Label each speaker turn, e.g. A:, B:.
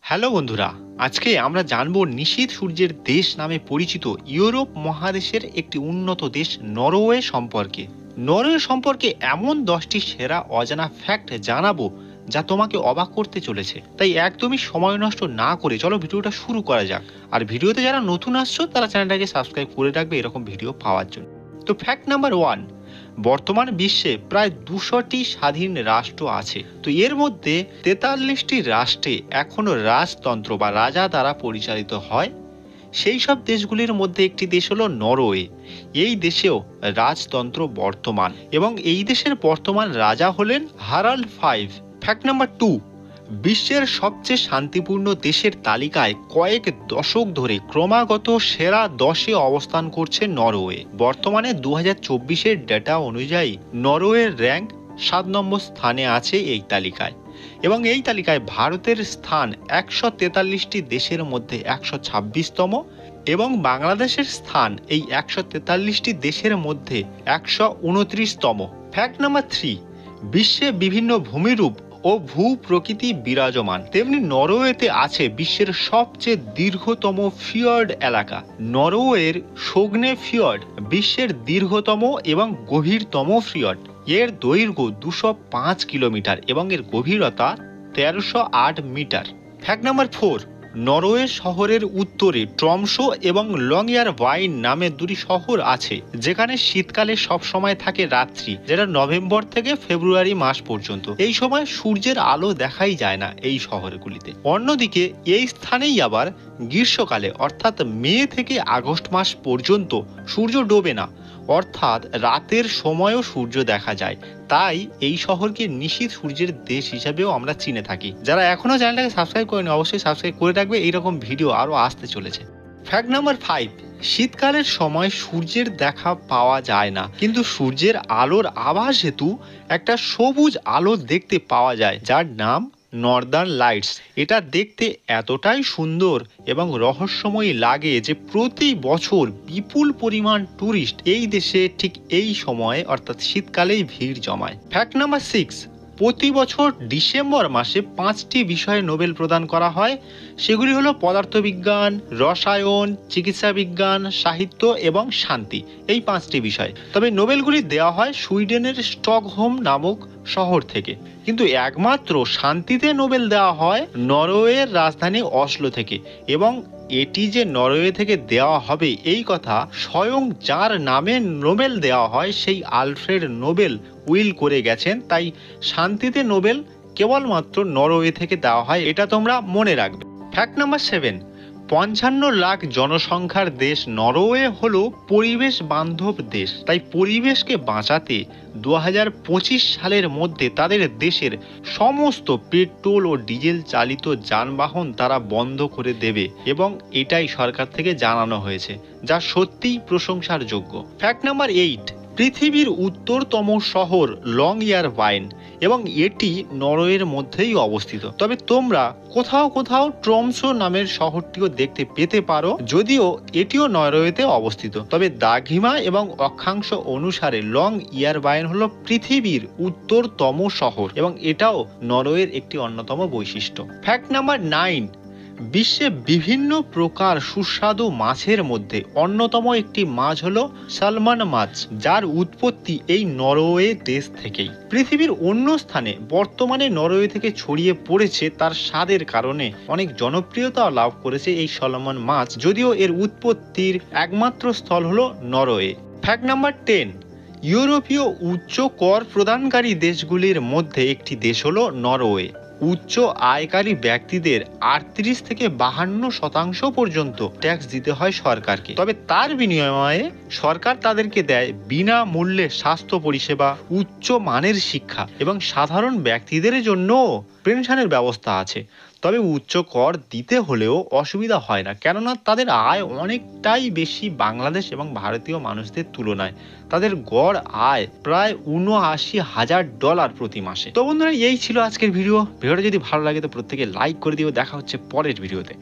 A: Hello বন্ধুরা, আজকে আমরা জানবো নিশীথ সূর্যের দেশ নামে পরিচিত ইউরোপ মহাদেশের একটি উন্নত দেশ নরওয়ে সম্পর্কে। নরওয়ে সম্পর্কে এমন 10টি সেরা অজানা ফ্যাক্ট জানাবো যা তোমাকে অবাক করতে চলেছে। তাই একদমই সময় নষ্ট না করে চলো ভিডিওটা শুরু করা যাক। আর ভিডিওতে যারা নতুন আসছো তারা চ্যানেলটাকে সাবস্ক্রাইব করে রাখবে এরকম ভিডিও পাওয়ার জন্য। তো ফ্যাক্ট নাম্বার 1, বর্তমান বিশ্বে প্রায় 200টি স্বাধীন রাষ্ট্র আছে। তো এর মধ্যে 43টি রাষ্ট্রে এখনো রাজতন্ত্র বা রাজা দ্বারা পরিচালিত হয়। সেই সব দেশগুলির মধ্যে একটি দেশ হলো নরওয়ে। এই দেশেও রাজতন্ত্র বর্তমান এবং এই দেশের বর্তমান রাজা হলেন হারাল্ড 5। ফ্যাক্ট নাম্বার 2, বিশ্বের সবচেয়ে শান্তিপূর্ণ দেশের তালিকায় কয়েক দশক ধরে ক্রমাগত সেরা 10-এ অবস্থান করছে নরওয়ে। বর্তমানে 2024-এর ডেটা অনুযায়ী নরওয়ের র্যাঙ্ক 7 নম্বর স্থানে আছে এই তালিকায়। এবং এই তালিকায় ভারতের স্থান 143টি দেশের মধ্যে 126তম এবং বাংলাদেশের স্থান এই 143টি দেশের মধ্যে 129তম। ফ্যাক্ট নাম্বার 3, বিশ্বে বিভিন্ন ভূমিরূপ ও ভূ প্রকৃতি বিরাজমান, তেমনি নরওয়েতে আছে বিশ্বের সবচেয়ে দীর্ঘতম ফিয়র্ড এলাকা। নরওয়ের সোগনে ফিয়র্ড বিশ্বের দীর্ঘতম এবং গভীরতম ফিয়র্ড। এর দৈর্ঘ্য 205 কিলোমিটার এবং এর গভীরতা 1308 মিটার। ফ্যাক্ট নাম্বার 4, নরওয়ে শহরের উত্তরে ট্রমসো এবং লংয়ারভাইন নামে দুটি শহর আছে, যেখানে শীতকালে সব সময় থাকে রাত্রি, যেটা নভেম্বর থেকে ফেব্রুয়ারি মাস পর্যন্ত। এই সময় সূর্যের আলো দেখাই যায় না এই শহরগুলিতে। অন্যদিকে এই স্থানেই আবার গ্রীষ্মকালে অর্থাৎ মে থেকে আগস্ট মাস পর্যন্ত সূর্য ডোবে না, অর্থাৎ রাতের সময়ও সূর্য দেখা যায়। তাই এই শহরকে নিশীথ সূর্যের দেশ হিসাবেও আমরা চিনে থাকি। যারা এখনো চ্যানেলটাকে সাবস্ক্রাইব করেনি অবশ্যই সাবস্ক্রাইব করে রাখবে, এইরকম ভিডিও আরও আসতে চলেছে। ফ্যাক্ট নাম্বার 5, শীতকালের সময় সূর্যের দেখা পাওয়া যায় না, কিন্তু সূর্যের আলোর আভাস হেতু একটা সবুজ আলো দেখতে পাওয়া যায়, যার নাম নর্দার্ন লাইটস। এটা দেখতে এতটাই সুন্দর এবং রহস্যময়ী লাগে যে প্রতি বছর বিপুল পরিমাণ ট্যুরিস্ট এই দেশে ঠিক এই সময়ে অর্থাৎ শীতকালেই ভিড় জমায়। ফ্যাক্ট নাম্বার 6, প্রতি বছর ডিসেম্বর মাসে 5টি বিষয়ে নোবেল প্রদান করা হয়। সেগুলি হলো পদার্থবিজ্ঞান, রসায়ন, চিকিৎসা বিজ্ঞান, সাহিত্য এবং শান্তি, এই 5টি বিষয়। তবে নোবেলগুলি দেওয়া হয় সুইডেনের স্টকহোম নামক শহর থেকে, কিন্তু একমাত্র শান্তিতে নোবেল দেওয়া হয় নরওয়ের রাজধানী অসলো থেকে। এবং এটি যে নরওয়ে থেকে দেওয়া হবে এই কথা স্বয়ং যার নামে নোবেল দেওয়া হয় সেই আলফ্রেড নোবেল উইল করে গেছেন। তাই শান্তিতে নোবেল কেবলমাত্র নরওয়ে থেকে দেওয়া হয়, এটা তোমরা মনে রাখবে। ফ্যাক্ট নাম্বার 7, 55 লাখ জনসংখ্যার দেশ নরওয়ে হলো পরিবেশ বান্ধব দেশ। তাই পরিবেশকে বাঁচাতে 2025 সালের মধ্যে তাদের দেশের সমস্ত পেট্রোল ও ডিজেল চালিত যানবাহন তারা বন্ধ করে দেবে এবং এটাই সরকার থেকে জানানো হয়েছে, যা সত্যিই প্রশংসার যোগ্য। ফ্যাক্ট নাম্বার 8, পৃথিবীর উত্তরতম শহর লংয়ারভাইন এবং এটি নরওয়ের মধ্যেই অবস্থিত। তবে তোমরা কোথাও কোথাও ট্রমসো নামের শহরটিও দেখতে পেতে পারো, যদিও এটিও নরওয়েতে অবস্থিত। তবে দাঘিমা এবং অক্ষাংশ অনুসারে লংয়ারভাইন হলো পৃথিবীর উত্তরতম শহর এবং এটাও নরওয়ের একটি অন্যতম বৈশিষ্ট্য। ফ্যাক্ট নাম্বার 9, বিশ্বে বিভিন্ন প্রকার সুস্বাদু মাছের মধ্যে অন্যতম একটি মাছ হলো সালমন মাছ, যার উৎপত্তি এই নরওয়ে দেশ থেকেই। পৃথিবীর অন্য স্থানে বর্তমানে নরওয়ে থেকে ছড়িয়ে পড়েছে তার স্বাদের কারণে অনেক জনপ্রিয়তা লাভ করেছে এই সালমন মাছ, যদিও এর উৎপত্তির একমাত্র স্থল হলো নরওয়ে। ফ্যাক্ট নাম্বার 10, ইউরোপীয় উচ্চ কর প্রদানকারী দেশগুলির মধ্যে একটি দেশ হলো নরওয়ে। উচ্চ আয়কারী ব্যক্তিদের 38 থেকে 52% পর্যন্ত ট্যাক্স দিতে হয় সরকারকে। তবে তার বিনিময়ে সরকার তাদেরকে দেয় বিনামূল্যে স্বাস্থ্য পরিষেবা, উচ্চ মানের শিক্ষা এবং সাধারণ ব্যক্তিদের জন্য পেনশনের ব্যবস্থা আছে। তবে উচ্চ কর দিতে হলেও অসুবিধা হয় না, কেননা তাদের আয় অনেকটাই বেশি বাংলাদেশ এবং ভারতীয় মানুষদের তুলনায়। তাদের গড় আয় প্রায় $79,000 প্রতি মাসে। তো বন্ধুরা, এই ছিল আজকের ভিডিওটা যদি ভালো লাগে তো প্রত্যেকে লাইক করে দিও। দেখা হচ্ছে পরের ভিডিওতে।